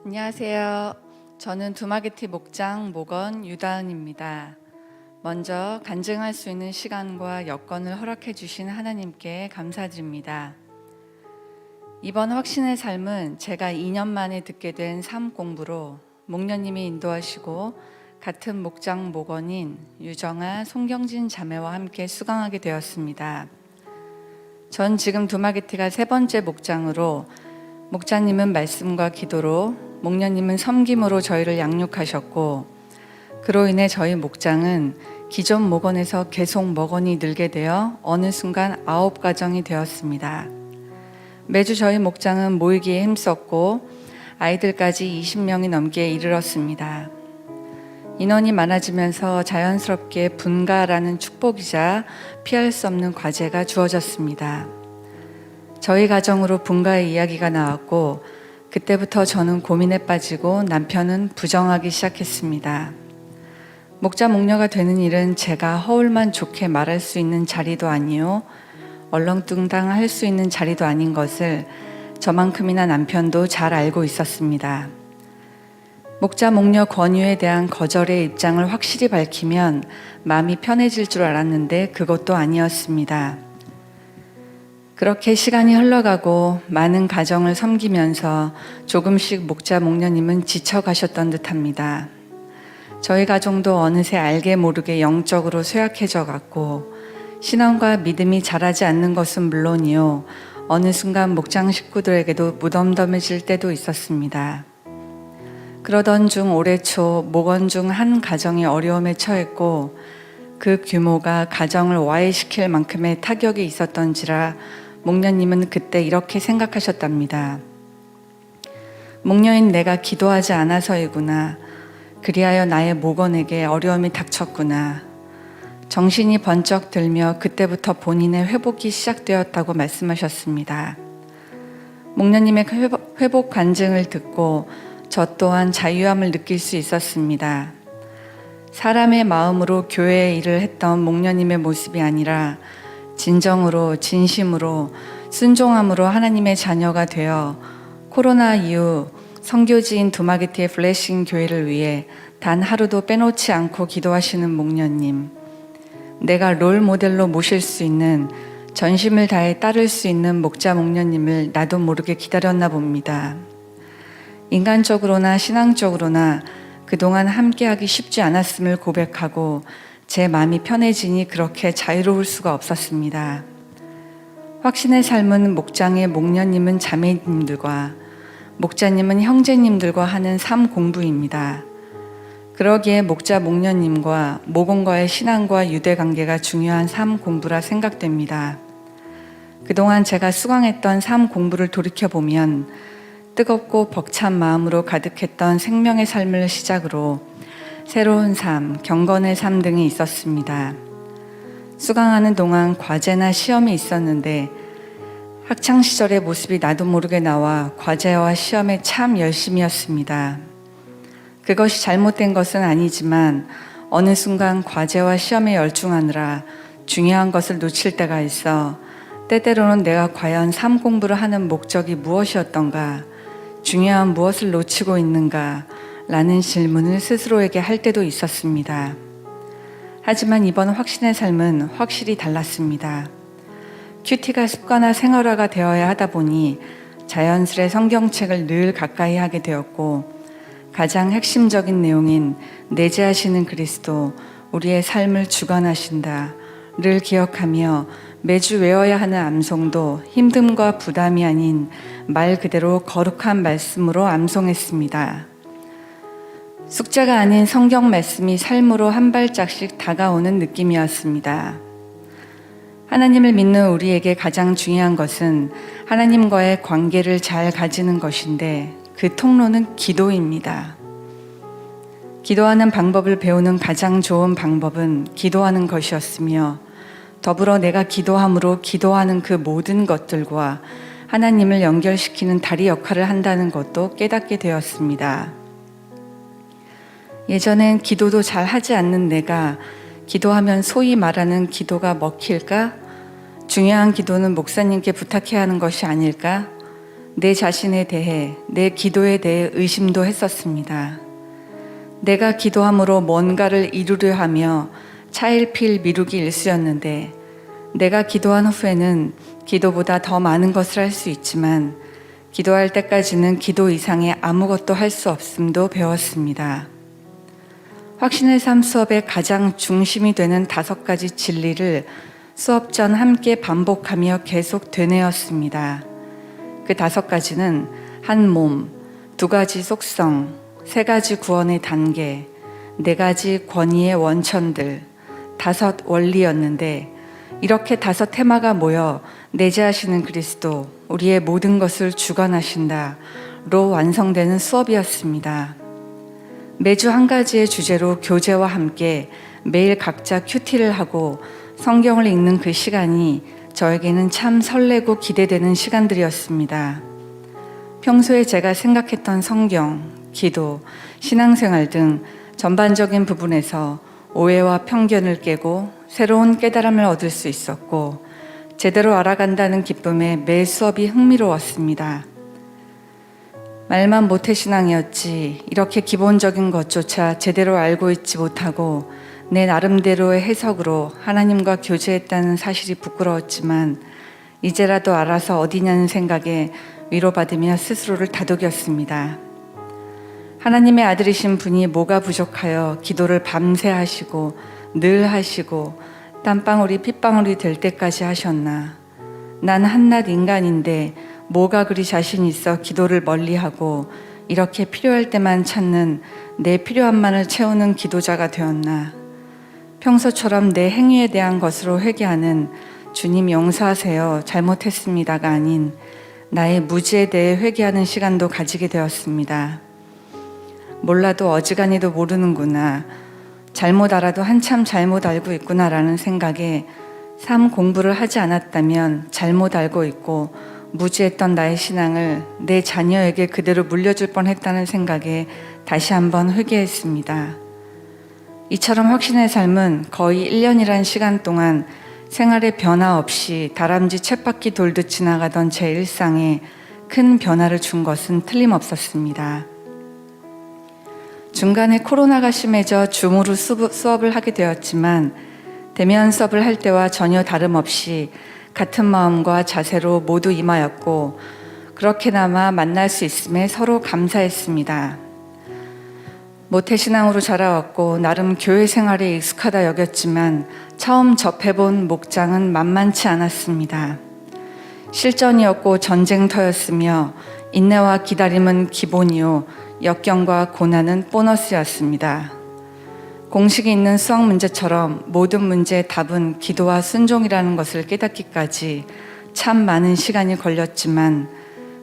안녕하세요. 저는 두마게티 목장 목원 유다은입니다. 먼저 간증할 수 있는 시간과 여건을 허락해 주신 하나님께 감사드립니다. 이번 확신의 삶은 제가 2년 만에 듣게 된 삶 공부로 목녀님이 인도하시고 같은 목장 목원인 유정아, 송경진 자매와 함께 수강하게 되었습니다. 전 지금 두마게티가 3번째 목장으로 목자님은 말씀과 기도로, 목녀님은 섬김으로 저희를 양육하셨고, 그로 인해 저희 목장은 기존 목원에서 계속 목원이 늘게 되어 어느 순간 9가정이 되었습니다. 매주 저희 목장은 모이기에 힘썼고 아이들까지 20명이 넘게 이르렀습니다. 인원이 많아지면서 자연스럽게 분가라는 축복이자 피할 수 없는 과제가 주어졌습니다. 저희 가정으로 분가의 이야기가 나왔고 그때부터 저는 고민에 빠지고 남편은 부정하기 시작했습니다. 목자 목녀가 되는 일은 제가 허울만 좋게 말할 수 있는 자리도 아니요 얼렁뚱땅 할 수 있는 자리도 아닌 것을 저만큼이나 남편도 잘 알고 있었습니다. 목자 목녀 권유에 대한 거절의 입장을 확실히 밝히면 마음이 편해질 줄 알았는데 그것도 아니었습니다. 그렇게 시간이 흘러가고 많은 가정을 섬기면서 조금씩 목자 목녀님은 지쳐가셨던 듯합니다. 저희 가정도 어느새 알게 모르게 영적으로 쇠약해져 갔고 신앙과 믿음이 자라지 않는 것은 물론이요 어느 순간 목장 식구들에게도 무덤덤해질 때도 있었습니다. 그러던 중 올해 초 목원 중 한 가정이 어려움에 처했고 그 규모가 가정을 와해시킬 만큼의 타격이 있었던지라 목녀님은 그때 이렇게 생각하셨답니다. 목녀인 내가 기도하지 않아서이구나. 그리하여 나의 목원에게 어려움이 닥쳤구나. 정신이 번쩍 들며 그때부터 본인의 회복이 시작되었다고 말씀하셨습니다. 목녀님의 회복 간증을 듣고 저 또한 자유함을 느낄 수 있었습니다. 사람의 마음으로 교회의 일을 했던 목녀님의 모습이 아니라 진정으로 진심으로 순종함으로 하나님의 자녀가 되어 코로나 이후 선교지인 두마게티의 블레싱 교회를 위해 단 하루도 빼놓지 않고 기도하시는 목녀님, 내가 롤 모델로 모실 수 있는 전심을 다해 따를 수 있는 목자 목녀님을 나도 모르게 기다렸나 봅니다. 인간적으로나 신앙적으로나 그동안 함께하기 쉽지 않았음을 고백하고 제 마음이 편해지니 그렇게 자유로울 수가 없었습니다. 확신의 삶은 목장의 목녀님은 자매님들과 목자님은 형제님들과 하는 삶 공부입니다. 그러기에 목자 목녀님과 목원과의 신앙과 유대 관계가 중요한 삶 공부라 생각됩니다. 그동안 제가 수강했던 삶 공부를 돌이켜보면 뜨겁고 벅찬 마음으로 가득했던 생명의 삶을 시작으로 새로운 삶, 경건의 삶 등이 있었습니다. 수강하는 동안 과제나 시험이 있었는데 학창시절의 모습이 나도 모르게 나와 과제와 시험에 참 열심이었습니다. 그것이 잘못된 것은 아니지만 어느 순간 과제와 시험에 열중하느라 중요한 것을 놓칠 때가 있어 때때로는 내가 과연 삶 공부를 하는 목적이 무엇이었던가, 중요한 무엇을 놓치고 있는가 라는 질문을 스스로에게 할 때도 있었습니다. 하지만 이번 확신의 삶은 확실히 달랐습니다. 큐티가 습관화 생활화가 되어야 하다 보니 자연스레 성경책을 늘 가까이 하게 되었고 가장 핵심적인 내용인 내재하시는 그리스도, 우리의 삶을 주관하신다 를 기억하며 매주 외워야 하는 암송도 힘듦과 부담이 아닌 말 그대로 거룩한 말씀으로 암송했습니다. 숙제가 아닌 성경 말씀이 삶으로 한 발짝씩 다가오는 느낌이었습니다. 하나님을 믿는 우리에게 가장 중요한 것은 하나님과의 관계를 잘 가지는 것인데 그 통로는 기도입니다. 기도하는 방법을 배우는 가장 좋은 방법은 기도하는 것이었으며 더불어 내가 기도함으로 기도하는 그 모든 것들과 하나님을 연결시키는 다리 역할을 한다는 것도 깨닫게 되었습니다. 예전엔 기도도 잘 하지 않는 내가 기도하면 소위 말하는 기도가 먹힐까? 중요한 기도는 목사님께 부탁해야 하는 것이 아닐까? 내 자신에 대해, 내 기도에 대해 의심도 했었습니다. 내가 기도함으로 뭔가를 이루려 하며 차일피일 미루기 일쑤였는데 내가 기도한 후에는 기도보다 더 많은 것을 할 수 있지만 기도할 때까지는 기도 이상의 아무것도 할 수 없음도 배웠습니다. 확신의 삶 수업의 가장 중심이 되는 5가지 진리를 수업 전 함께 반복하며 계속 되뇌었습니다. 그 5가지는 한 몸, 2가지 속성, 3가지 구원의 단계, 4가지 권위의 원천들, 5 원리였는데 이렇게 5 테마가 모여 내재하시는 그리스도, 우리의 모든 것을 주관하신다로 완성되는 수업이었습니다. 매주 한 가지의 주제로 교재와 함께 매일 각자 큐티를 하고 성경을 읽는 그 시간이 저에게는 참 설레고 기대되는 시간들이었습니다. 평소에 제가 생각했던 성경, 기도, 신앙생활 등 전반적인 부분에서 오해와 편견을 깨고 새로운 깨달음을 얻을 수 있었고 제대로 알아간다는 기쁨에 매 수업이 흥미로웠습니다. 말만 모태신앙이었지 이렇게 기본적인 것조차 제대로 알고 있지 못하고 내 나름대로의 해석으로 하나님과 교제했다는 사실이 부끄러웠지만 이제라도 알아서 어디냐는 생각에 위로받으며 스스로를 다독였습니다. 하나님의 아들이신 분이 뭐가 부족하여 기도를 밤새 하시고 늘 하시고 땀방울이 핏방울이 될 때까지 하셨나. 난 한낱 인간인데 뭐가 그리 자신 있어 기도를 멀리하고 이렇게 필요할 때만 찾는 내 필요함만을 채우는 기도자가 되었나. 평소처럼 내 행위에 대한 것으로 회개하는 주님 용서하세요 잘못했습니다가 아닌 나의 무지에 대해 회개하는 시간도 가지게 되었습니다. 몰라도 어지간히도 모르는구나. 잘못 알아도 한참 잘못 알고 있구나라는 생각에 삶 공부를 하지 않았다면 잘못 알고 있고 무지했던 나의 신앙을 내 자녀에게 그대로 물려줄 뻔했다는 생각에 다시 한번 회개했습니다. 이처럼 확신의 삶은 거의 1년이란 시간 동안 생활의 변화 없이 다람쥐 쳇바퀴 돌듯 지나가던 제 일상에 큰 변화를 준 것은 틀림없었습니다. 중간에 코로나가 심해져 줌으로 수업을 하게 되었지만 대면 수업을 할 때와 전혀 다름없이 같은 마음과 자세로 모두 임하였고 그렇게나마 만날 수 있음에 서로 감사했습니다. 모태신앙으로 자라왔고 나름 교회 생활에 익숙하다 여겼지만 처음 접해본 목장은 만만치 않았습니다. 실전이었고 전쟁터였으며 인내와 기다림은 기본이요 역경과 고난은 보너스였습니다. 공식이 있는 수학 문제처럼 모든 문제의 답은 기도와 순종이라는 것을 깨닫기까지 참 많은 시간이 걸렸지만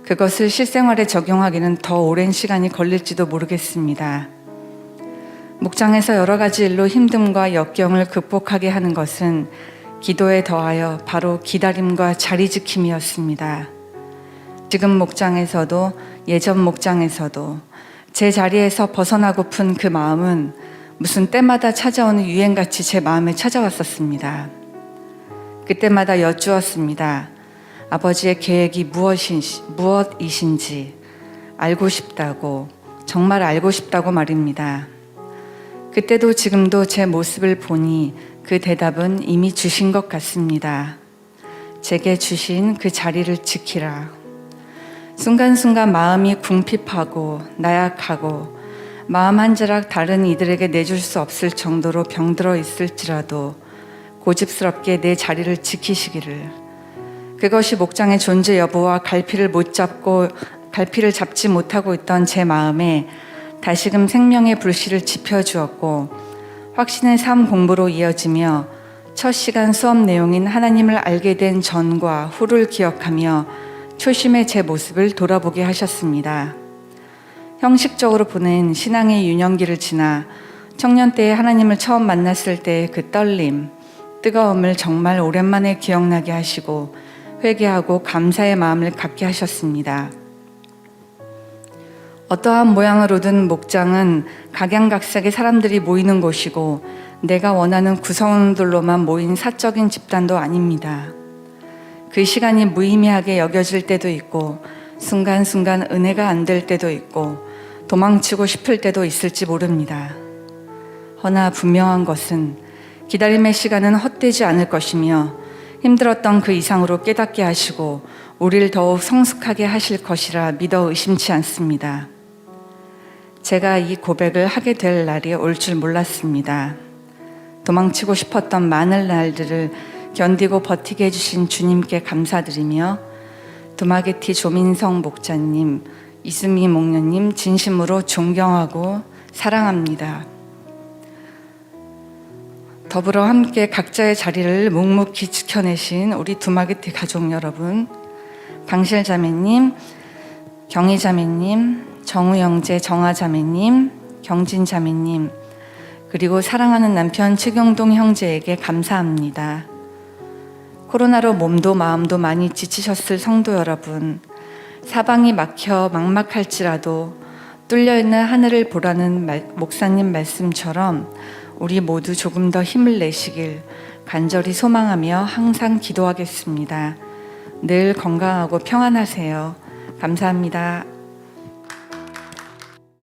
그것을 실생활에 적용하기는 더 오랜 시간이 걸릴지도 모르겠습니다. 목장에서 여러 가지 일로 힘듦과 역경을 극복하게 하는 것은 기도에 더하여 바로 기다림과 자리지킴이었습니다. 지금 목장에서도 예전 목장에서도 제 자리에서 벗어나고픈 그 마음은 무슨 때마다 찾아오는 유행같이 제 마음에 찾아왔었습니다. 그때마다 여쭈었습니다. 아버지의 계획이 무엇이신지 알고 싶다고, 정말 알고 싶다고 말입니다. 그때도 지금도 제 모습을 보니 그 대답은 이미 주신 것 같습니다. 제게 주신 그 자리를 지키라. 순간순간 마음이 궁핍하고 나약하고 마음 한 자락 다른 이들에게 내줄 수 없을 정도로 병들어 있을지라도 고집스럽게 내 자리를 지키시기를. 그것이 목장의 존재 여부와 갈피를 잡지 못하고 있던 제 마음에 다시금 생명의 불씨를 지펴주었고 확신의 삶 공부로 이어지며 첫 시간 수업 내용인 하나님을 알게 된 전과 후를 기억하며 초심의 제 모습을 돌아보게 하셨습니다. 형식적으로 보낸 신앙의 유년기를 지나 청년 때에 하나님을 처음 만났을 때의 그 떨림, 뜨거움을 정말 오랜만에 기억나게 하시고 회개하고 감사의 마음을 갖게 하셨습니다. 어떠한 모양으로든 목장은 각양각색의 사람들이 모이는 곳이고 내가 원하는 구성원들로만 모인 사적인 집단도 아닙니다. 그 시간이 무의미하게 여겨질 때도 있고 순간순간 은혜가 안 될 때도 있고 도망치고 싶을 때도 있을지 모릅니다. 허나 분명한 것은 기다림의 시간은 헛되지 않을 것이며 힘들었던 그 이상으로 깨닫게 하시고 우리를 더욱 성숙하게 하실 것이라 믿어 의심치 않습니다. 제가 이 고백을 하게 될 날이 올 줄 몰랐습니다. 도망치고 싶었던 많은 날들을 견디고 버티게 해주신 주님께 감사드리며 두마게티 조민성 목자님, 이수미 목녀님 진심으로 존경하고 사랑합니다. 더불어 함께 각자의 자리를 묵묵히 지켜내신 우리 두마게티 가족 여러분, 방실 자매님, 경희 자매님, 정우 형제 정아 자매님, 경진 자매님, 그리고 사랑하는 남편 최경동 형제에게 감사합니다. 코로나로 몸도 마음도 많이 지치셨을 성도 여러분, 사방이 막혀 막막할지라도 뚫려있는 하늘을 보라는 목사님 말씀처럼 우리 모두 조금 더 힘을 내시길 간절히 소망하며 항상 기도하겠습니다. 늘 건강하고 평안하세요. 감사합니다.